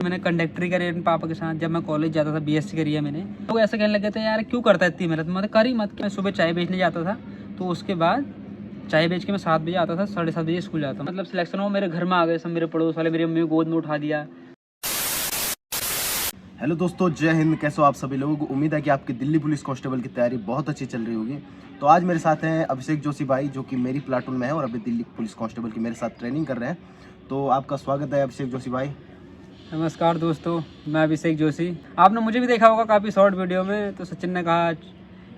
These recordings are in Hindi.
मैंने कंडक्टरी करी अपने पापा के साथ जब मैं कॉलेज जाता था, बीएससी करी है मैंने। तो ऐसे कहने लगे थे यार क्यों करता है इतनी मेहनत, मतलब कर ही मत। मैं सुबह चाय बेचने जाता था, तो उसके बाद चाय बेच के मैं 7 बजे आता था, 7:30 बजे स्कूल जाता, मतलब सिलेक्शन हो मेरे घर में आ गए सब, मेरे पड़ोस वाले मेरी मम्मी को गोद में उठा दिया। हेलो दोस्तों, जय हिंद। कैसे हो आप सभी लोग। उम्मीद है कि आपकी दिल्ली पुलिस कांस्टेबल की तैयारी बहुत अच्छी चल रही होगी। तो आज मेरे साथ हैं अभिषेक जोशी भाई, जो कि मेरी प्लाटून में है और अभी दिल्ली पुलिस कांस्टेबल की मेरे साथ ट्रेनिंग कर रहे हैं। तो आपका स्वागत है अभिषेक जोशी भाई। नमस्कार दोस्तों, मैं अभिषेक जोशी। आपने मुझे भी देखा होगा काफ़ी शॉर्ट वीडियो में, तो सचिन ने कहा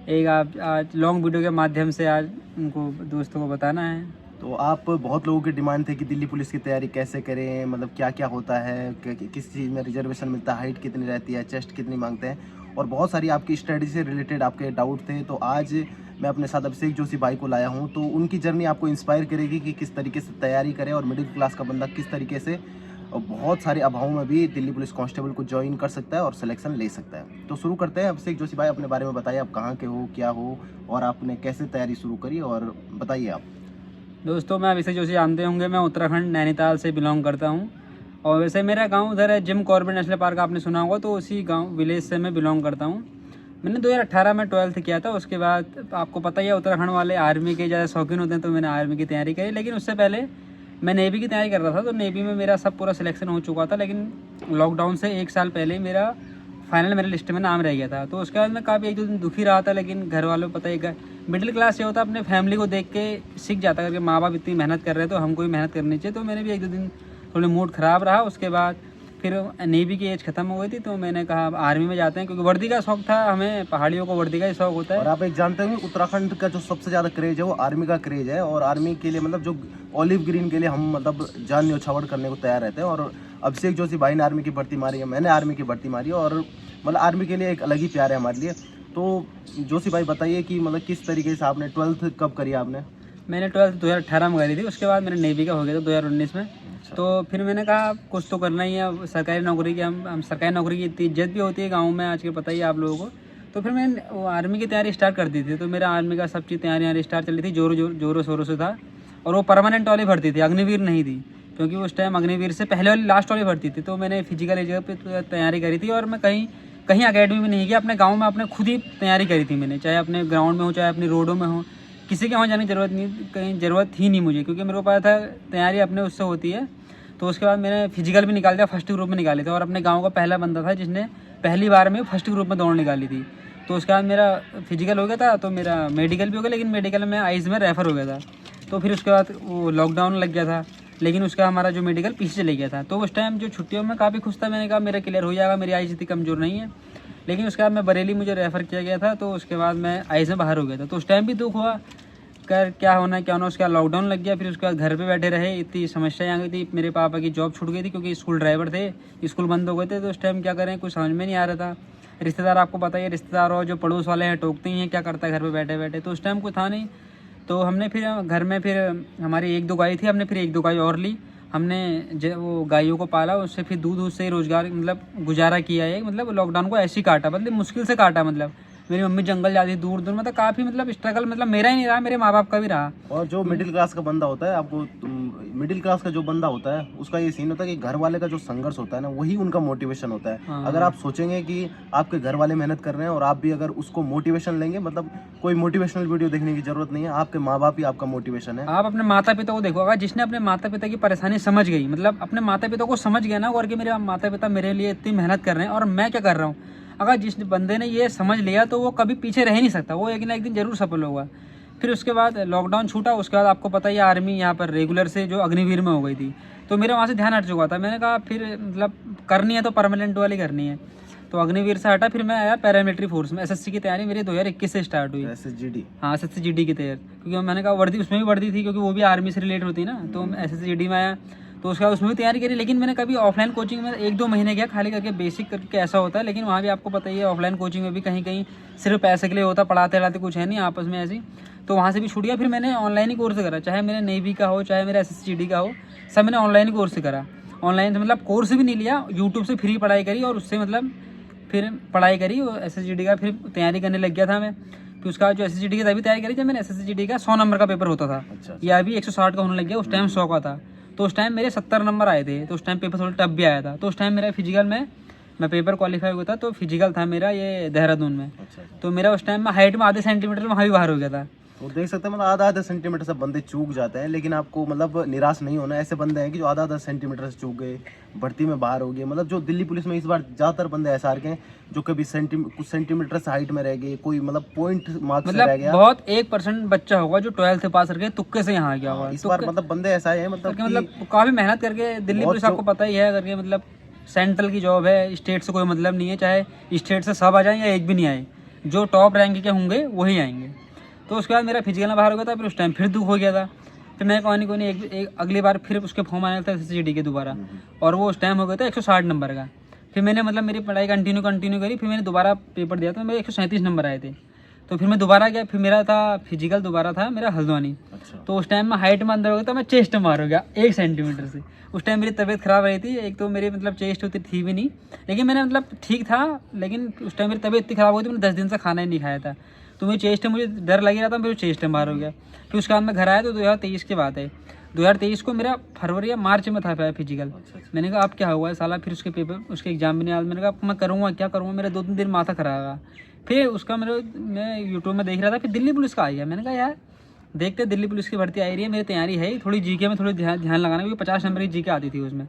एक आप आज लॉन्ग वीडियो के माध्यम से आज उनको दोस्तों को बताना है। तो आप बहुत लोगों की डिमांड थे कि दिल्ली पुलिस की तैयारी कैसे करें, मतलब क्या क्या होता है, किस चीज़ में रिजर्वेशन मिलता है, हाइट कितनी रहती है, चेस्ट कितनी मांगते हैं, और बहुत सारी आपकी स्टडी से रिलेटेड आपके डाउट थे। तो आज मैं अपने साथ अभिषेक जोशी भाई को लाया हूं, तो उनकी जर्नी आपको इंस्पायर करेगी कि किस तरीके से तैयारी करें और मिडिल क्लास का बंदा किस तरीके से और बहुत सारे अभावों में भी दिल्ली पुलिस कांस्टेबल को ज्वाइन कर सकता है और सिलेक्शन ले सकता है। तो शुरू करते हैं। अभिषेक जोशी भाई, अपने बारे में बताइए, आप कहाँ के हो, क्या हो, और आपने कैसे तैयारी शुरू करी, और बताइए आप। दोस्तों, मैं अभिषेक जोशी जानते होंगे, मैं उत्तराखंड नैनीताल से बिलोंग करता हूँ। और वैसे मेरा गांव उधर है, जिम कॉर्बेट नेशनल पार्क आपने सुना होगा, तो उसी गांव विलेज से मैं बिलोंग करता हूँ। मैंने 2018 में 12th किया था। उसके बाद आपको पता ही है उत्तराखंड वाले आर्मी के ज़्यादा शौकीन होते हैं, तो मैंने आर्मी की तैयारी करी। लेकिन उससे पहले मैं नेवी की तैयारी कर रहा था, तो नेवी में मेरा सब पूरा सिलेक्शन हो चुका था। लेकिन लॉकडाउन से 1 साल पहले मेरा फाइनल मेरे लिस्ट में नाम रह गया था। तो उसके बाद मैं काफ़ी 1-2 दिन दुखी रहा था, लेकिन घर वालों को पता ही, मिडिल क्लास ये होता है, अपने फैमिली को देख के सीख जाता है कि माँ बाप इतनी मेहनत कर रहे हैं तो हमको भी मेहनत करनी चाहिए। तो मैंने भी 1-2 दिन थोड़ी मूड ख़राब रहा। उसके बाद फिर नेवी की एज ख़त्म हो गई थी, तो मैंने कहा आर्मी में जाते हैं, क्योंकि वर्दी का शौक़ था, हमें पहाड़ियों को वर्दी का ही शौक़ होता और है। आप एक जानते होंगे, उत्तराखंड का जो सबसे ज़्यादा क्रेज है वो आर्मी का क्रेज है। और आर्मी के लिए मतलब जो ऑलिव ग्रीन के लिए हम मतलब जान न्यौछावर करने को तैयार रहते हैं। और अभिषेक जोशी भाई ने आर्मी की भर्ती मारी है, मैंने आर्मी की भर्ती मारी है, और मतलब आर्मी के लिए एक अलग ही प्यार है हमारे लिए। तो जोशी भाई बताइए कि मतलब किस तरीके से आपने 12th कब करी आपने। मैंने 12th 2018 में करी थी। उसके बाद मेरे नेवी का हो गया था 2019 में। तो फिर मैंने कहा कुछ तो करना ही है, सरकारी नौकरी की हम सरकारी नौकरी की इतनी इज्जत भी होती है गांव में, आज के पता ही है आप लोगों को। तो फिर मैंने वो आर्मी की तैयारी स्टार्ट कर दी थी। तो मेरा आर्मी का सब चीज़ तैयारी स्टार्ट चली थी, जोरों शोरों से था। और वो परमानेंट वाली भर्ती थी, अग्निवीर नहीं थी, क्योंकि उस टाइम अग्निवीर से पहले वाली लास्ट वाली भर्ती थी। तो मैंने फिजिकल एज पे तैयारी करी थी, और मैं कहीं कहीं अकेडमी में नहीं किया, अपने गाँव में अपने खुद ही तैयारी करी थी मैंने, चाहे अपने ग्राउंड में हो चाहे अपनी रोडों में हो। किसी के वहाँ जाने की ज़रूरत नहीं, कहीं ज़रूरत थी नहीं मुझे, क्योंकि मेरे को पता था तैयारी अपने उससे होती है। तो उसके बाद मैंने फिजिकल भी निकाल दिया, फर्स्ट ग्रुप में निकाले थे, और अपने गांव का पहला बंदा था जिसने पहली बार में फर्स्ट ग्रुप में दौड़ निकाली थी। तो उसके बाद मेरा फिजिकल हो गया था, तो मेरा मेडिकल भी हो गया, लेकिन मेडिकल में आइज़ में रेफ़र हो गया था। तो फिर उसके बाद वो लॉकडाउन लग गया था, लेकिन उसका हमारा जो मेडिकल पीछे चले गया था। तो उस टाइम जो छुट्टियों में काफ़ी खुश था, मैंने कहा मेरा क्लियर हो जाएगा, मेरी आइज़ इतनी कमज़ोर नहीं है। लेकिन उसके बाद मैं बरेली मुझे रेफ़र किया गया था, तो उसके बाद मैं आइज़ में बाहर हो गया था। तो उस टाइम भी दुख हुआ, कर क्या होना क्या होना। उसके बाद लॉकडाउन लग गया, फिर उसके बाद घर पे बैठे रहे, इतनी समस्याएं आ गई थी। मेरे पापा की जॉब छूट गई थी, क्योंकि स्कूल ड्राइवर थे, स्कूल बंद हो गए थे। तो उस टाइम क्या करें, कुछ समझ में नहीं आ रहा था। रिश्तेदार आपको पता ही है, रिश्तेदार और जो पड़ोस वाले हैं टोकते ही हैं, क्या करता है घर पे बैठे बैठे। तो उस टाइम कुछ था नहीं। तो हमने फिर घर में फिर हमारी 1-2 गाय थी, हमने फिर 1-2 गाय और ली। हमने वो गायों को पाला, उससे फिर दूध से ही रोज़गार मतलब गुजारा किया है। मतलब लॉकडाउन को ऐसे ही काटा, मतलब मुश्किल से काटा। मतलब मेरी मम्मी जंगल जाती दूर दूर, मतलब काफ़ी मतलब स्ट्रगल, मतलब मेरा ही नहीं रहा, मेरे माँ बाप का भी रहा। और जो मिडिल क्लास का बंदा होता है, आपको मिडिल क्लास का जो बंदा होता है उसका ये सीन होता है कि घर वाले का जो संघर्ष होता है ना, वही उनका मोटिवेशन होता है। हाँ। अगर आप सोचेंगे कि आपके घर वाले मेहनत कर रहे हैं और आप भी अगर उसको मोटिवेशन लेंगे, मतलब कोई मोटिवेशनल वीडियो देखने की जरूरत नहीं है, आपके माँ बाप ही आपका मोटिवेशन है। आप अपने माता पिता को देखो, अगर जिसने अपने माता पिता की परेशानी समझ गई, मतलब अपने माता पिता को समझ गया ना, और कि मेरे माता पिता मेरे लिए इतनी मेहनत कर रहे हैं और मैं क्या कर रहा हूँ, अगर जिस बंदे ने ये समझ लिया तो वो कभी पीछे रह नहीं सकता, वो एक ना एक दिन जरूर सफल होगा। फिर उसके बाद लॉकडाउन छूटा, उसके बाद आपको पता ही है आर्मी यहाँ पर रेगुलर से जो अग्निवीर में हो गई थी। तो मेरा वहाँ से ध्यान हट चुका था। मैंने कहा फिर मतलब करनी है तो परमानेंट वाली करनी है। तो अग्निवीर से हटा, फिर मैं आया पैरामिलिट्री फोर्स में। एसएससी की तैयारी मेरी 2021 से स्टार्ट हुई। SSGD। हाँ, SSGD की तैयारी, क्योंकि मैंने कहा वर्दी उसमें भी वर्दी थी, क्योंकि वो भी आर्मी से रिलेट होती है ना। तो SSGD में आया, तो उसके बाद उसमें भी तैयारी करी। लेकिन मैंने कभी ऑफलाइन कोचिंग में 1-2 महीने गया खाली करके, बेसिक करके ऐसा होता है। लेकिन वहाँ भी आपको पता ही है, ऑफलाइन कोचिंग में भी कहीं कहीं सिर्फ पैसे के लिए होता, पढ़ाते पढ़ाते कुछ है नहीं आपस में ऐसी। तो वहाँ से भी छूट गया। फिर मैंने ऑनलाइन ही कोर्स करा, चाहे मेरे नेवी का हो चाहे मेरा SSGD का हो, सब मैंने ऑनलाइन ही कोर्स करा। ऑनलाइन मतलब कोर्स भी नहीं लिया, यूट्यूब से फ्री पढ़ाई करी, और उससे मतलब फिर पढ़ाई करी। वो SSGD का फिर तैयारी करने लग गया था मैं। फिर उसका जो SSGD की तभी तैयारी करी जब मैंने SSGD का 100 नंबर का पेपर होता था। अच्छा। या अभी 160 का होने लग गया, उस टाइम 100 का था। तो उस टाइम मेरे 70 नंबर आए थे, तो उस टाइम पेपर थोड़ा टफ भी आया था। तो उस टाइम मेरा फिजिकल में मैं पेपर क्वालिफाई हुआ था, तो फिजिकल था मेरा ये देहरादून में। अच्छा अच्छा। तो मेरा उस टाइम में हाइट में आधे सेंटीमीटर वहाँ भी बाहर हो गया था। तो देख सकते हैं मतलब आधा आधा सेंटीमीटर से बंदे चूक जाते हैं, लेकिन आपको मतलब निराश नहीं होना। ऐसे बंदे हैं कि जो आधा आधा सेंटीमीटर से चूक गए, भर्ती में बाहर हो गए। मतलब जो दिल्ली पुलिस में इस बार ज़्यादातर बंदे ऐसा आ रखे हैं जो कभी कुछ सेंटीमीटर से हाइट में रह गए, कोई मतलब पॉइंट मार्क्स से रह मतलब गया। बहुत 1% बच्चा होगा जो 12th पास करके तुक्के से यहाँ गया हाँ, हुआ। इस बार मतलब बंदे ऐसा है मतलब करके मतलब काफ़ी मेहनत करके दिल्ली बहुत पुलिस आपको पता ही है करके, मतलब सेंट्रल की जॉब है, स्टेट से कोई मतलब नहीं है, चाहे स्टेट से सब आ जाए या एक भी नहीं आए, जो टॉप रैंक के होंगे वही आएंगे। तो उसके बाद मेरा फिजिकल में बाहर हो गया था, फिर उस टाइम फिर दुख हो गया था। फिर मैं कोई नहीं एक अगली बार फिर उसके फॉर्म आने था SSGD के दोबारा, और वो उस टाइम हो गया था 160 नंबर का। फिर मैंने मतलब मेरी पढ़ाई कंटिन्यू करी, फिर मैंने दोबारा पेपर दिया था, मेरे 137 नंबर आए थे। तो फिर मैं दोबारा गया, फिर मेरा था फिजिकल दोबारा था मेरा हल्द्वानी। अच्छा। तो उस टाइम में हाइट में अंदर हो गया था, मैं चेस्ट मार हो गया 1 सेंटीमीटर से। उस टाइम मेरी तबीयत खराब रही थी, एक तो मेरी मतलब चेस्ट उतनी थी भी नहीं, लेकिन मैंने मतलब ठीक था, लेकिन उस टाइम मेरी तबीयत इतनी खराब हो गई थी, मैंने 10 दिन से खाना ही नहीं खाया था। तो मेरी चेस्ट मुझे डर लग रहा था, मेरे चेस्ट मार हो गया। फिर उसके बाद मैं घर आया तो 2023 की बात है, 2023 को मेरा फरवरी या मार्च में था फिजिकल। अच्छा। मैंने कहा अब क्या हुआ है साला, फिर उसके पेपर उसके एग्जाम भी नहीं आया। मैंने कहा अब मैं करूँगा क्या करूँगा, मेरे 2-3 दिन माथा खराब रहा। फिर उसका मैं यूट्यूब में देख रहा था, फिर दिल्ली पुलिस का आ गया। मैंने कहा यार देखते दिल्ली पुलिस की भर्ती आ रही है, मेरी तैयारी है, थोड़ी जीके में थोड़ी ध्यान लगाना, क्योंकि 50 नंबर की जीके आती थी उसमें।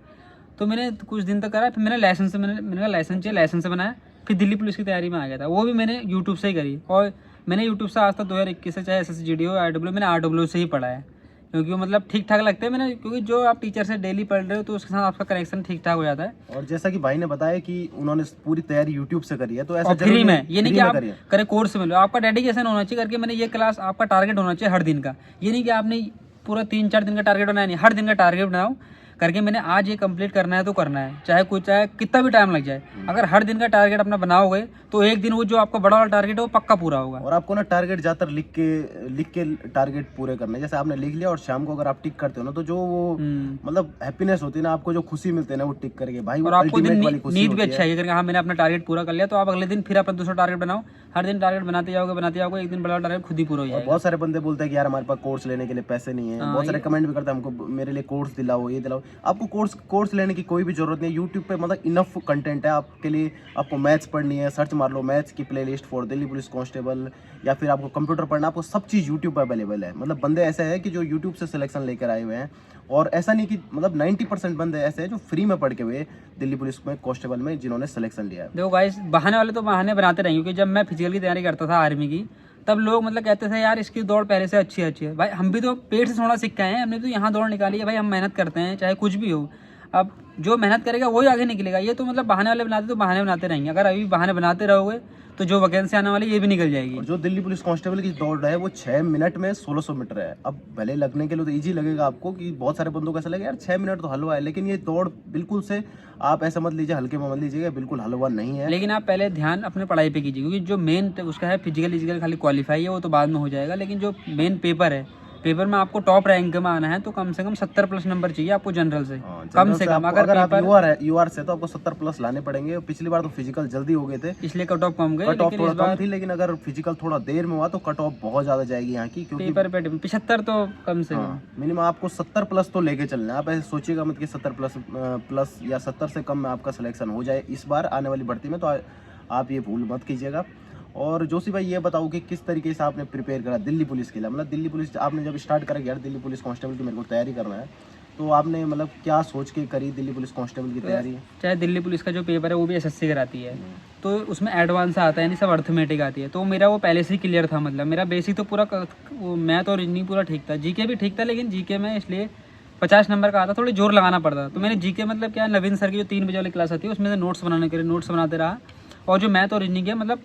तो मैंने कुछ दिन तक करा, फिर मैंने कहा लाइसेंस चाहिए, लाइसेंस बनाया, फिर दिल्ली पुलिस की तैयारी में आ गया था। वो भी मैंने यूट्यूब से ही करी, और मैंने यूट्यूब से आज तक 2021 से, चाहे SSGD हो RW, मैंने RW से ही पढ़ा है, क्योंकि वो मतलब ठीक ठाक लगते हैं मैंने, क्योंकि जो आप टीचर से डेली पढ़ रहे हो तो उसके साथ आपका कनेक्शन ठीक ठाक हो जाता है। और जैसा कि भाई ने बताया कि उन्होंने पूरी तैयारी यूट्यूब से करी है, तो ऐसा और फ्री में, ये नहीं कि आप करिए। करे कोर्स में लो, आपका डेडिकेशन होना चाहिए करके मैंने ये क्लास, आपका टारगेट होना चाहिए हर दिन का। ये नहीं कि आपने पूरा 3-4 दिन का टारगेट बनाया, नहीं, हर दिन का टारगेट बनाओ करके मैंने आज ये कंप्लीट करना है तो करना है, चाहे कितना भी टाइम लग जाए। अगर हर दिन का टारगेट अपना बनाओगे तो एक दिन वो जो आपका बड़ा वाला टारगेट है वो पक्का पूरा होगा। और आपको ना टारगेट ज़्यादातर लिख के टारगेट पूरे करने, जैसे आपने लिख लिया और शाम को अगर आप टिक करते हो ना, तो जो वो मतलब हैप्पीनेस होती है ना, आपको जो खुशी मिलती है ना वो टिक करके, भाई और वो आपको दिन अल्टीमेट वाली खुशी नींद भी होती अच्छा है। है करके, हाँ मैंने अपना टारगेट पूरा कर लिया, तो आप अगले दिन फिर अपना दूसरा टारगेट बनाओ। हर दिन टारगेट बनाते जाओगे, एक दिन बड़ा टारगेट खुद ही पूरा हो और जाएगा। बहुत सारे बंदे बोलते हैं कि यार हमारे पास कोर्स लेने के लिए पैसे नहीं है। हाँ, बहुत सारे कमेंट भी करते हैं हमको, मेरे लिए कोर्स दिलाओ, ये दिलाओ। आपको कोर्स लेने की कोई भी जरूरत नहीं है। यूट्यूब पे मतलब इनफ कंटेंट है आपके लिए। आपको मैथ्स पढ़नी है, सर्च मार लो मैथ्स की playlist for Delhi police constable, या फिर आपको कंप्यूटर पढ़ना, आपको सब चीज़ यूट्यूब पर अवेलेबल है। मतलब बंदे ऐसे हैं कि जो यूट्यूब से सिलेक्शन लेकर आए हुए हैं, और ऐसा नहीं कि मतलब 90% बंदे ऐसे हैं जो फ्री में पढ़ के हुए दिल्ली पुलिस में कांस्टेबल में जिन्होंने सिलेक्शन लिया है। देखो गाइस, बहाने वाले तो बहाने बनाते रहेंगे, क्योंकि जब मैं फिजिकल की तैयारी करता था आर्मी की, तब लोग मतलब कहते थे यार इसकी दौड़ पहले से अच्छी है। भाई हम भी तो पेट से थोड़ा सीख के आए हैं, हमने तो यहाँ दौड़ निकाली है भाई, हम मेहनत करते हैं चाहे कुछ भी हो। अब जो मेहनत करेगा वही आगे निकलेगा। ये तो मतलब बहाने वाले बनाते, तो बहाने बनाते रहेंगे। अगर अभी बहाने बनाते रहोगे तो जो वैकेंसी आने वाली ये भी निकल जाएगी। और जो दिल्ली पुलिस कांस्टेबल की दौड़ है वो 6 मिनट में 1600 मीटर है। अब भले लगने के लिए तो इजी लगेगा आपको, कि बहुत सारे बंदों को ऐसा लगेगा यार 6 मिनट तो हलवा है, लेकिन ये दौड़ बिल्कुल से आप ऐसा मत लीजिए, हल्के में मत लीजिएगा, बिल्कुल हलवा नहीं है। लेकिन आप पहले ध्यान अपने पढ़ाई पे कीजिए, क्योंकि जो मेन उसका है फिजिकल खाली क्वालिफाई है, वो तो बाद में हो जाएगा। लेकिन जो मेन पेपर है, पेपर में आपको टॉप रैंक में आना है, तो कम से कम 70+ नंबर चाहिए आपको जनरल से। कम से कम अगर आप यूआर से, तो आपको 70+ लाने पड़ेंगे। पिछली बार तो फिजिकल जल्दी हो गए थे, इसलिए कट ऑफ कम गए। कट ऑफ थोड़ा कम थी, लेकिन अगर फिजिकल थोड़ा देर में हुआ तो कट ऑफ बहुत ज्यादा जाएगी यहाँ की, क्योंकि पेपर पे 75 तो कम से कम मिनिमम आपको 70+ तो लेके चलना है। आप ऐसे सोचिएगा मत कि 70+ या 70 से कम में आपका सिलेक्शन हो जाए इस बार आने वाली भर्ती में, तो आप ये भूल मत कीजिएगा। और जोशी भाई ये बताओ कि किस तरीके से आपने प्रिपेयर करा दिल्ली पुलिस के लिए। मतलब दिल्ली पुलिस आपने जब स्टार्ट करा कि यार दिल्ली पुलिस कांस्टेबल की मेरे को तैयारी करना है, तो आपने मतलब क्या सोच के करी दिल्ली पुलिस कांस्टेबल की तैयारी? चाहे दिल्ली पुलिस का जो पेपर है वो भी SSC कराती है, तो उसमें एडवांस आता है, नहीं सब अर्थमेटिक आती है। तो मेरा वो पहले से ही क्लियर था, मतलब मेरा बेसिक तो पूरा मैथ और रीजनिंग पूरा ठीक था, जीके भी ठीक था, लेकिन जीके में इसलिए 50 नंबर का आता, थोड़ी जोर लगाना पड़ता। तो मैंने जीके मतलब क्या, नवीन सर की जो 3 बजे वाली क्लास आती है उसमें से नोट्स बनाते रहा। और जो मैथ और रीजनिंग है, मतलब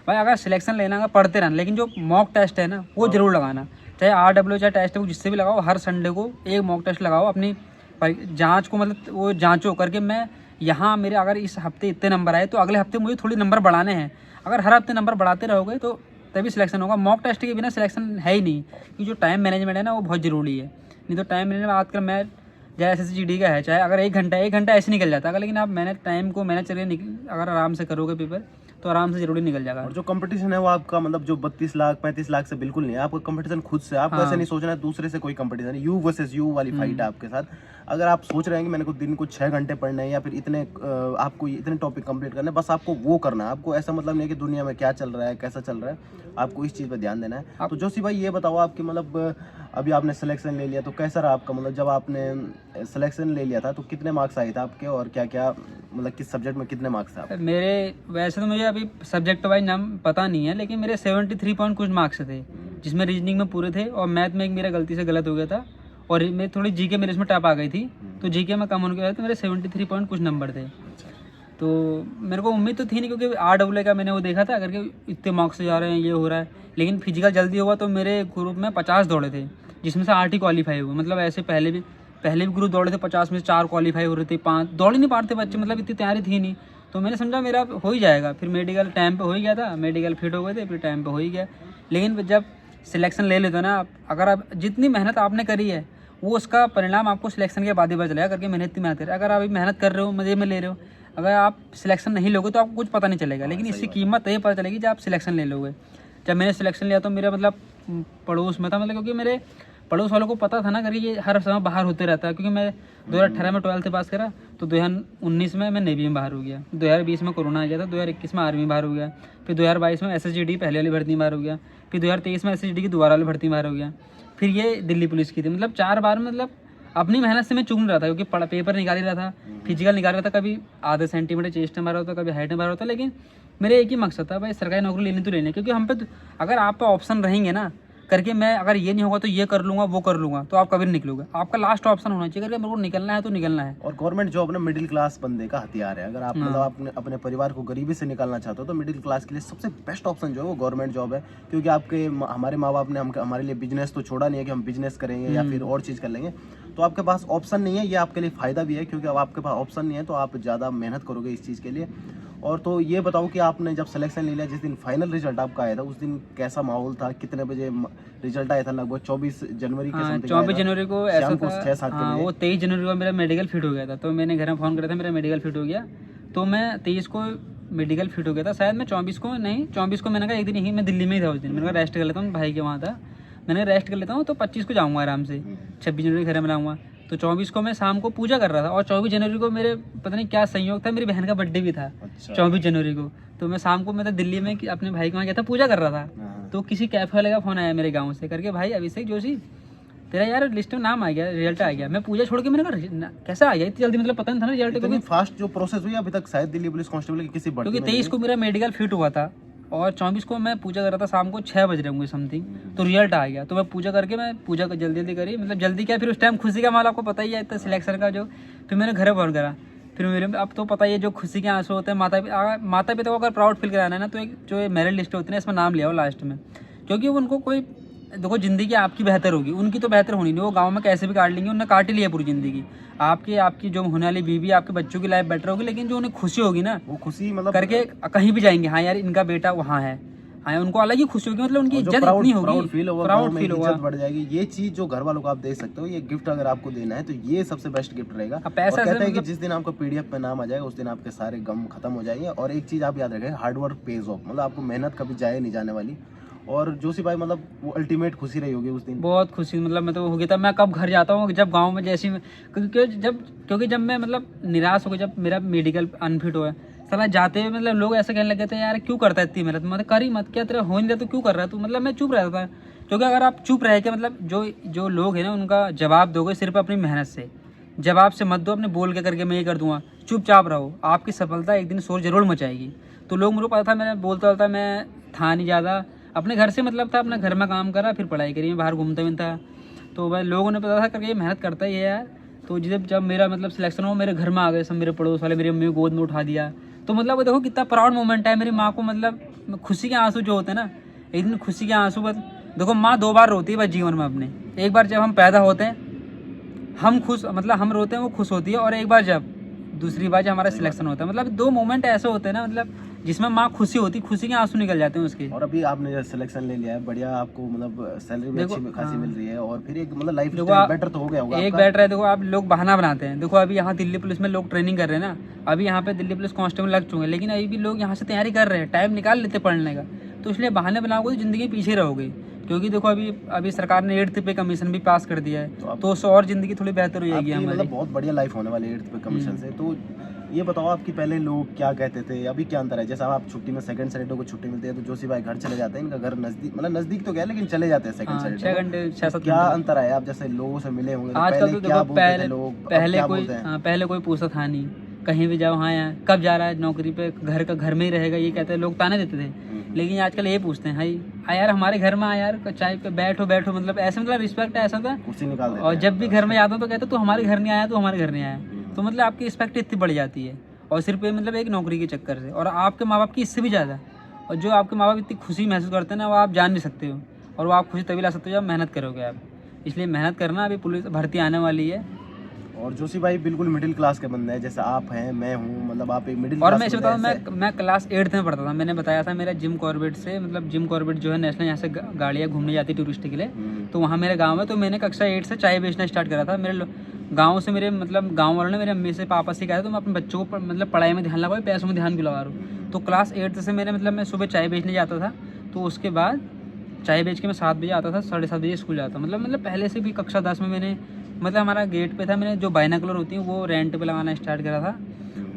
भाई अगर सिलेक्शन लेना है पढ़ते रहना, लेकिन जो मॉक टेस्ट है ना वो जरूर लगाना। चाहे RW चाहे टेस्ट है, जिससे भी लगाओ, हर संडे को एक मॉक टेस्ट लगाओ अपनी जांच को, मतलब वो जांचो करके मैं यहाँ मेरे अगर इस हफ्ते इतने नंबर आए तो अगले हफ्ते मुझे थोड़ी नंबर बढ़ाने हैं। अगर हर हफ्ते नंबर बढ़ाते रहोगे तो तभी सिलेक्शन होगा। मॉक टेस्ट के बिना सिलेक्शन है ही नहीं, क्योंकि जो टाइम मैनेजमेंट है ना वो बहुत ज़रूरी है। नहीं तो टाइम मैनेजमेंट आजकल मैं चाहे SSGD का है, चाहे अगर एक घंटा ऐसे निकल जाता है, लेकिन आप टाइम को मैनेज करके अगर आराम से करोगे पेपर, तो आराम से जरूरी निकल जाएगा। और जो कंपटीशन है वो आपका मतलब जो 32 लाख 35 लाख से बिल्कुल नहीं है, आपका कंपटीशन खुद से, आपको ऐसे नहीं सोचना है दूसरे से कोई कंपटीशन, यू वर्सेस यू वाली फाइट है आपके साथ। अगर आप सोच रहे हैं कि मैंने कुछ दिन को 6 घंटे पढ़ने हैं या फिर इतने आपको इतने टॉपिक कंप्लीट करने हैं, बस आपको वो करना है। आपको ऐसा मतलब नहीं है कि दुनिया में क्या चल रहा है कैसा चल रहा है, आपको इस चीज़ पर ध्यान देना है। तो जोशी भाई ये बताओ आपकी मतलब अभी आपने सिलेक्शन ले लिया तो कैसा रहा आपका, मतलब जब आपने सिलेक्शन ले लिया था तो कितने मार्क्स आए थे आपके, और क्या क्या मतलब किस सब्जेक्ट में कितने मार्क्स थे आपके? मेरे वैसे तो मुझे अभी सब्जेक्ट वाइज नाम पता नहीं है, लेकिन मेरे 73 पॉइंट कुछ मार्क्स थे, जिसमें रीजनिंग में पूरे थे और मैथ में एक मेरा गलती से गलत हो गया था, और मैं थोड़ी जीके मेरे इसमें टफ आ गई थी, तो जीके में कम होने के वजह से मेरे 73 पॉइंट कुछ नंबर थे। तो मेरे को उम्मीद तो थी नहीं, क्योंकि RAA का मैंने वो देखा था करके इतने मार्क्स से जा रहे हैं, ये हो रहा है। लेकिन फिजिकल जल्दी हुआ तो मेरे ग्रुप में 50 दौड़े थे, जिसमें से 8 ही क्वालीफाई हुए। मतलब ऐसे पहले भी ग्रुप दौड़े थे 50 में से 4 क्वालीफाई हो रहे थे, 5 दौड़ ही नहीं पाते बच्चे, मतलब इतनी तैयारी थी नहीं। तो मैंने समझा मेरा हो ही जाएगा, फिर मेडिकल टाइम पे हो ही गया था, मेडिकल फिट हो गए थे, फिर टाइम पे हो ही गया। लेकिन जब सिलेक्शन ले लेते हो ना आप, अगर आप जितनी मेहनत आपने करी है वो उसका परिणाम आपको सिलेक्शन के बाद ही पता चलेगा, करके मैंने इतनी मेहनत करी। अगर आप अभी मेहनत कर रहे हो, मजे में ले रहे हो, अगर आप सिलेक्शन नहीं लोगे तो आपको कुछ पता नहीं चलेगा। लेकिन इसकी कीमत तभी पता चलेगी जब आप सिलेक्शन ले लोगे। जब मैंने सिलेक्शन लिया तो मेरा मतलब पड़ोस में था, मतलब क्योंकि मेरे पड़ोस वालों को पता था ना, करके ये हर समय बाहर होते रहता है। क्योंकि मैं 2018 में 12th पास करा, तो 2019 में मैं नेवी में बाहर हो गया, 2020 में कोरोना आ गया था, 2021 में आर्मी बाहर हो गया, फिर 2022 में SSGD पहले वाली भर्ती में बाहर हो गया, फिर 2023 में SSGD की दोबारा वाली भर्ती में बाहर हो गया, फिर ये दिल्ली पुलिस की थी। मतलब 4 बार मतलब अपनी मेहनत से मैं चूक नहीं रहा था, क्योंकि पेपर निकाल ही रहा था, फिजिकल निकाल रहा था, कभी आधे सेंटीमीटर चेस्ट में मारा होता, कभी हाइट में मारा होता। लेकिन मेरे एक ही मकसद था, भाई सरकारी नौकरी लेनी तो लेनी, क्योंकि हम पे अगर आप पे ऑप्शन रहेंगे ना करके, मैं अगर ये नहीं होगा तो ये कर लूँगा वो कर लूँगा, तो आप कभी नहीं निकलोगे। आपका लास्ट ऑप्शन होना चाहिए, करके मेरे को निकलना है तो निकलना है। और गवर्नमेंट जॉब ना मिडिल क्लास बंदे का हथियार है। अगर आप मतलब अपने परिवार को गरीबी से निकालना चाहते हो तो मिडिल क्लास के लिए सबसे बेस्ट ऑप्शन जो है वो गवर्नमेंट जॉब है। क्योंकि आपके हमारे माँ बाप ने हमारे लिए बिजनेस तो छोड़ा नहीं है कि हम बिजनेस करेंगे या फिर और चीज़ कर लेंगे, तो आपके पास ऑप्शन नहीं है। ये आपके लिए फ़ायदा भी है, क्योंकि अब आपके पास ऑप्शन नहीं है तो आप ज़्यादा मेहनत करोगे इस चीज़ के लिए। और तो ये बताओ कि आपने जब सिलेक्शन ले लिया, जिस दिन फाइनल रिजल्ट आपका आया था उस दिन कैसा माहौल था, कितने बजे रिजल्ट आया था? लगभग 24 जनवरी के समथिंग 24 जनवरी को ऐसा था, 6-7 हाँ, वो 23 जनवरी को मेरा मेडिकल फिट हो गया था। तो मैंने घर में फ़ोन करा था, मेरा मेडिकल फिट हो गया, तो मैं 23 को मेडिकल फिट हो गया था, शायद मैं 24 को नहीं, 24 को मैंने कहा एक दिन ही मैं दिल्ली में ही था उस दिन, मैंने कहा रेस्ट कर लेता हूँ, भाई के वहाँ था, मैंने रेस्ट कर लेता हूँ, तो 25 को जाऊँगा आराम से, 26 जनवरी घर में आऊँगा। तो 24 को मैं शाम को पूजा कर रहा था, और 24 जनवरी को मेरे पता नहीं क्या संयोग था, मेरी बहन का बर्थडे भी था। अच्छा। 24 जनवरी को तो मैं शाम को मतलब दिल्ली में अपने भाई के वहाँ गया था, पूजा कर रहा था। तो किसी कैफे वाले का फ़ोन आया मेरे गाँव से, करके भाई अभिषेक जोशी तेरा यार लिस्ट में नाम आ गया, रिजल्ट आ गया। मैं पूजा छोड़ के मैंने कहा कैसा आ गया इतनी जल्दी, मतलब पता नहीं था ना रिजल्ट, इतनी फास्ट जो प्रोसेस हुई अभी तक शायद दिल्ली पुलिस कांस्टेबल की किसी भर्ती क्योंकि 23 को मेरा मेडिकल फिट हुआ था और 24 को मैं पूजा कर रहा था, शाम को 6 बज रहे होंगे समथिंग, तो रिजल्ट आ गया। तो मैं पूजा करके, मैं पूजा जल्दी जल्दी करी, मतलब जल्दी क्या, फिर उस टाइम खुशी का माल आपको पता ही है इतना सिलेक्शन का जो। फिर मैंने घर फ़ोन करा, फिर मेरे अब तो पता ही है जो खुशी के आंसू होते हैं, माता पिता को अगर प्राउड फील कराना है ना, तो एक जो मेरिट लिस्ट होती है इसमें नाम लिया हो लास्ट में, क्योंकि उनको कोई देखो ज़िंदगी आपकी बेहतर होगी, उनकी तो बेहतर होनी नहीं, वो गांव में कैसे भी काट लेंगे, उन्होंने काट ही लिया पूरी ज़िंदगी। आपकी जो होने वाली बीवी, आपके बच्चों की लाइफ बेटर होगी, लेकिन जो उन्हें खुशी होगी ना, वो खुशी मतलब करके कहीं भी जाएंगे, हाँ यार इनका बेटा वहाँ है, हाँ उनको अलग ही खुशी होगी, मतलब उनकी इज्जत इतनी होगी, प्राउड फील होगा, इज्जत बढ़ जाएगी। ये चीज़ जो घर वालों को आप दे सकते हो, ये गिफ्ट अगर आपको देना है तो ये सबसे बेस्ट गिफ्ट रहेगा। पैसा कहते हैं कि जिस दिन आपको PDF पे नाम आ जाएगा उस दिन आपके सारे गम खत्म हो जाएंगे। और एक चीज़ आप याद रखें, हार्ड वर्क पेज ऑफ, मतलब आपको मेहनत कभी जाए नहीं जाने वाली। और जोशी भाई मतलब वो अल्टीमेट खुशी रही होगी उस दिन, बहुत खुशी, मतलब मैं तो हो गया था। मैं कब घर जाता हूँ जब गांव में जैसी, क्योंकि जब मैं मतलब निराश हो गया, जब मेरा मेडिकल अनफिट हुआ, साला जाते हुए मतलब लोग ऐसे कहने लगे थे यार क्यों करता है इतनी मेहनत, मतलब कर ही मत, क्या तेरा हो नहीं रहा तो क्यों कर रहा है तू, मतलब मैं चुप रहता था। क्योंकि अगर आप चुप रह के मतलब जो लोग हैं ना उनका जवाब दोगे सिर्फ अपनी मेहनत से, जवाब से मत दो अपने बोल के करके मैं ये कर दूंगा, चुपचाप रहो, आपकी सफलता एक दिन शोर जरूर मचाएगी। तो लोग मुझे पता था, मैंने बोलता मैं था नहीं ज़्यादा, अपने घर से मतलब था, अपने घर में काम करा, फिर पढ़ाई करी, मैं बाहर घूमता भी था। तो भाई लोगों ने पता था करके ये मेहनत करता ही है यार। तो जब मेरा मतलब सिलेक्शन हो, मेरे घर में आ गए सब, मेरे पड़ोस वाले मेरी मम्मी को गोद में उठा दिया। तो मतलब वो देखो कितना प्राउड मोमेंट है। मेरी माँ को मतलब खुशी के आंसू जो होते हैं ना, एक दिन खुशी के आंसू, बस देखो माँ 2 बार रोती है बस जीवन में अपने, एक बार जब हम पैदा होते हैं हम खुश, मतलब हम रोते हैं वो खुश होती है, और एक बार जब दूसरी बार जब हमारा सिलेक्शन होता है, मतलब 2 मोमेंट ऐसे होते हैं ना, मतलब जिसमें माँ खुशी होती, खुशी के आंसू निकल जाते हैं उसके। और अभी आपने जो सिलेक्शन ले लिया है, बढ़िया आपको मतलब सैलरी भी देखो, अच्छी खासी हाँ। मिल रही है और फिर एक मतलब लाइफ देखो बेटर तो हो गया होगा एक आपका। बैठ रहा है, देखो आप लोग बहाना बनाते हैं। देखो अभी यहाँ दिल्ली पुलिस में लोग ट्रेनिंग कर रहे हैं ना, अभी यहाँ पे दिल्ली पुलिस कांस्टेबल लग चुके हैं, लेकिन अभी भी लोग यहाँ से तैयारी कर रहे हैं, टाइम निकाल लेते पढ़ने का। तो इसलिए बहाने बनाओगे तो ज़िंदगी पीछे रहोगे। क्योंकि देखो अभी सरकार ने 8th पे कमीशन भी पास कर दिया है, तो उससे और ज़िंदगी थोड़ी बेहतर हो जाएगी आपकी हमारी। मतलब बहुत बढ़िया लाइफ होने वाली है 8th पे कमीशन से। तो ये बताओ आपकी पहले लोग क्या कहते थे, अभी क्या अंतर है? जैसा आप छुट्टी में सेकंड सैटरडे को छुट्टी मिलती है तो जोशी भाई घर चले जाते हैं, इनका घर नज़दीक, मतलब नज़दीक तो क्या है लेकिन चले जाते हैं सेकंड सैटरडे 6 घंटे 6-7 क्या घंटे। अंतर है? आप जैसे लोगों से मिले होंगे तो आजकल पहले तो क्या देखो बोलते थे लोग, अब पहले क्या कोई बोलते हैं? पहले कोई पूछता था नहीं, कहीं भी जाओ हाँ यार कब जा रहा है नौकरी पे, घर में ही रहेगा, ये कहते हैं लोग, ताने देते थे। लेकिन आजकल ये पूछते हैं भाई यार हमारे घर में आ यार, चाय पे बैठो, मतलब ऐसे मतलब रिस्पेक्ट है, ऐसा था। कुर्सी निकाल देते और हैं। जब भी घर में जाता हूँ तो कहते तू हमारे घर नहीं आया, तू हमारे घर नहीं आया। तो मतलब आपकी रिस्पेक्ट इतनी बढ़ जाती है, और सिर्फ ये मतलब एक नौकरी के चक्कर से, और आपके माँ बाप की इससे भी ज़्यादा। और जो आपके माँ बाप इतनी खुशी महसूस करते हैं ना, वो आप जान नहीं सकते हो। और वो आप खुशी तभी ला सकते हो जब मेहनत करोगे आप। इसलिए मेहनत करना, अभी पुलिस भर्ती आने वाली है। और जोशी भाई बिल्कुल मिडिल क्लास के बंदे हैं, जैसे आप हैं, मैं हूँ, मतलब आप एक मिडिल और क्लास मैं ऐसे बंदे बताऊँ, हैं। मैं क्लास 8th में पढ़ता था। मैंने बताया था मेरा जिम कॉर्बेट से, मतलब जिम कॉर्बेट जो है नेशनल, यहाँ से गाड़ियाँ घूमने जाती टूरिस्ट के लिए, तो वहाँ मेरे गांव में, तो मैंने कक्षा 8 से चाय बेचना स्टार्ट करा था। मेरे गांव से, मेरे मतलब गांव वालों ने मेरे अम्मी से पापा से कहा था तो मैं अपने बच्चों को मतलब पढ़ाई में ध्यान लगाओ, पैसों में ध्यान क्यों लगा रहा हूँ। तो क्लास 8 से मैंने मतलब मैं सुबह चाय बेचने जाता था, तो उसके बाद चाय बेच के मैं 7 बजे आता था, 7:30 बजे स्कूल जाता। मतलब पहले से भी कक्षा 10 में मैंने, मतलब हमारा गेट पे था, मैंने जो बाइनाकुलर होती हैं वो रेंट पे लगाना स्टार्ट करा था।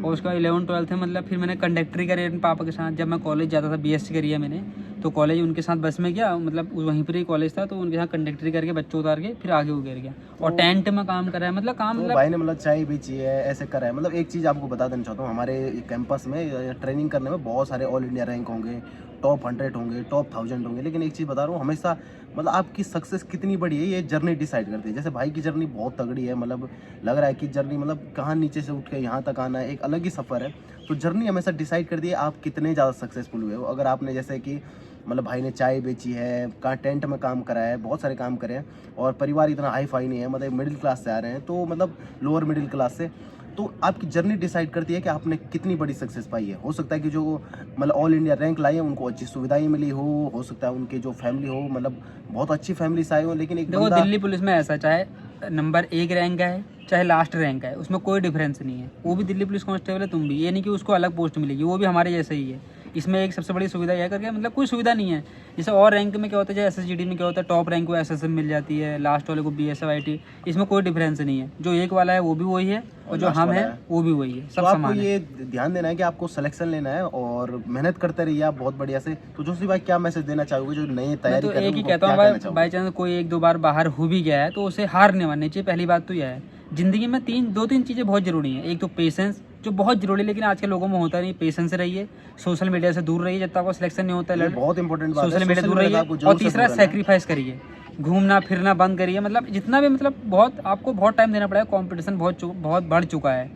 और उसके बाद 11-12 में मतलब फिर मैंने कंडक्टरी करी अपने पापा के साथ। जब मैं कॉलेज जाता था, BSc करी है मैंने, तो कॉलेज उनके साथ बस में गया, मतलब वहीं पर ही कॉलेज था, तो उनके साथ कंडक्टरी करके बच्चों उतार के फिर आगे वो गिर गया। और टेंट में काम करा है, मतलब काम, तो मतलब भाई ने मतलब चाय बेची है, ऐसे करा है। मतलब एक चीज़ आपको बता देना चाहता हूँ, हमारे कैंपस में ट्रेनिंग करने में बहुत सारे ऑल इंडिया रैंक होंगे, टॉप 100 होंगे, टॉप 1000 होंगे, लेकिन एक चीज़ बता रहा हूँ, हमेशा मतलब आपकी सक्सेस कितनी बड़ी है ये जर्नी डिसाइड करती है। जैसे भाई की जर्नी बहुत तगड़ी है, मतलब लग रहा है कि जर्नी मतलब कहाँ नीचे से उठ के यहाँ तक आना है, एक अलग ही सफ़र है। तो जर्नी हमेशा डिसाइड करती है आप कितने ज़्यादा सक्सेसफुल हुए हो। अगर आपने जैसे कि मतलब भाई ने चाय बेची है, कहाँ टेंट में काम करा है, बहुत सारे काम करे हैं, और परिवार इतना हाई फाई नहीं है, मतलब मिडिल क्लास से आ रहे हैं, तो मतलब लोअर मिडिल क्लास से, तो आपकी जर्नी डिसाइड करती है कि आपने कितनी बड़ी सक्सेस पाई है। हो सकता है कि जो मतलब ऑल इंडिया रैंक लाए हैं उनको अच्छी सुविधाएं मिली हो सकता है उनके जो फैमिली हो मतलब बहुत अच्छी फैमिली से आए हो, लेकिन एक देखो बंदा दिल्ली पुलिस में ऐसा, चाहे नंबर 1 रैंक का है चाहे लास्ट रैंक का है, उसमें कोई डिफरेंस नहीं है। वो भी दिल्ली पुलिस कांस्टेबल है, तुम भी, ये नहीं कि उसको अलग पोस्ट मिलेगी, वो भी हमारे जैसे ही है। इसमें एक सबसे बड़ी सुविधा यह करके, मतलब कोई सुविधा नहीं है। जैसे और रैंक में क्या होता है, जैसे SSGD में क्या होता है, टॉप रैंक को SSM मिल जाती है, लास्ट वाले को BSF IT, इसमें कोई डिफरेंस नहीं है। जो एक वाला है वो भी वही है, और जो हम है वो भी वही है, सब तो आपको समान है। ये ध्यान देना है कि आपको सिलेक्शन लेना है और मेहनत करते रहिए आप बहुत बढ़िया से। तो जोशी भाई क्या मैसेज देना चाहोगे जो नए मैं तैयारी तो कर रहे एक ही हैं, कहता हूँ क्या कहना भाई, चाहोगे? बाई चांस कोई 1-2 बार बाहर हो भी गया है तो उसे हार नहीं माननी चाहिए। पहली बात तो यह है, जिंदगी में 2-3 चीज़ें बहुत ज़रूरी हैं। एक तो पेशेंस, जो बहुत ज़रूरी है लेकिन आज के लोगों में होता नहीं। पेशेंस रहिए, सोशल मीडिया से दूर रहिए, जब तक आपको सिलेक्शन नहीं होता ये है, बहुत इंपॉर्टेंट बात है, सोशल मीडिया दूर रहिए। आपको और जरूर से तीसरा दूर रहना है। सेक्रीफाइस करिए, घूमना फिरना बंद करिए। मतलब जितना भी, मतलब बहुत आपको बहुत टाइम देना पड़ेगा, कंपटीशन बहुत बढ़ चुका है।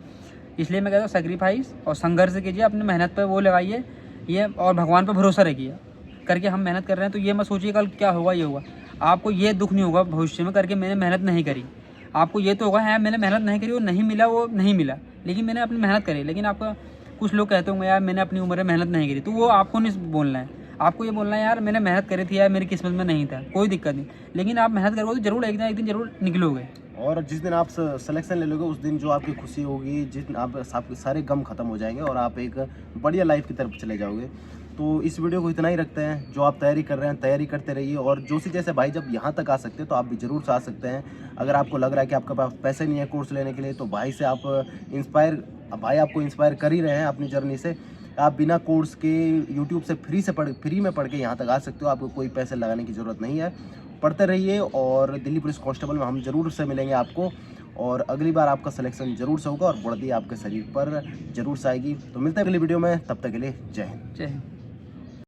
इसलिए मैं कहता हूँ सेक्रीफाइस और संघर्ष कीजिए, अपनी मेहनत पर वो लगाइए ये, और भगवान पर भरोसा रखिए। करके हम मेहनत कर रहे हैं तो ये मत सोचिए कल क्या होगा, ये होगा। आपको ये दुख नहीं होगा भविष्य में करके मैंने मेहनत नहीं करी। आपको ये तो होगा है मैंने मेहनत नहीं करी, वो नहीं मिला, वो नहीं मिला, लेकिन मैंने अपनी मेहनत करी। लेकिन आपका कुछ लोग कहते होंगे यार मैंने अपनी उम्र में मेहनत नहीं करी, तो वो आपको नहीं बोलना है। आपको ये बोलना है यार मैंने मेहनत करी थी यार, मेरी किस्मत में नहीं था, कोई दिक्कत नहीं, लेकिन आप मेहनत करोगे तो जरूर एक ना एक दिन जरूर निकलोगे। और जिस दिन आप सिलेक्शन ले लोगे उस दिन जो आपकी खुशी होगी, जिस दिन आपके सारे गम खत्म हो जाएंगे और आप एक बढ़िया लाइफ की तरफ चले जाओगे। तो इस वीडियो को इतना ही रखते हैं। जो आप तैयारी कर रहे हैं तैयारी करते रहिए, और जोशी जैसे भाई जब यहाँ तक आ सकते हैं तो आप भी ज़रूर से आ सकते हैं। अगर आपको लग रहा है कि आपके पास पैसे नहीं है कोर्स लेने के लिए, तो भाई से आप भाई आपको इंस्पायर कर ही रहे हैं अपनी जर्नी से। आप बिना कोर्स के यूट्यूब से फ्री में पढ़ के यहाँ तक आ सकते हो, आपको कोई पैसे लगाने की ज़रूरत नहीं है। पढ़ते रहिए और दिल्ली पुलिस कांस्टेबल में हम ज़रूर से मिलेंगे आपको, और अगली बार आपका सिलेक्शन ज़रूर से होगा और वर्दी आपके शरीर पर ज़रूर से आएगी। तो मिलते हैं अगली वीडियो में, तब तक के लिए जय हिंद। जय हिंद।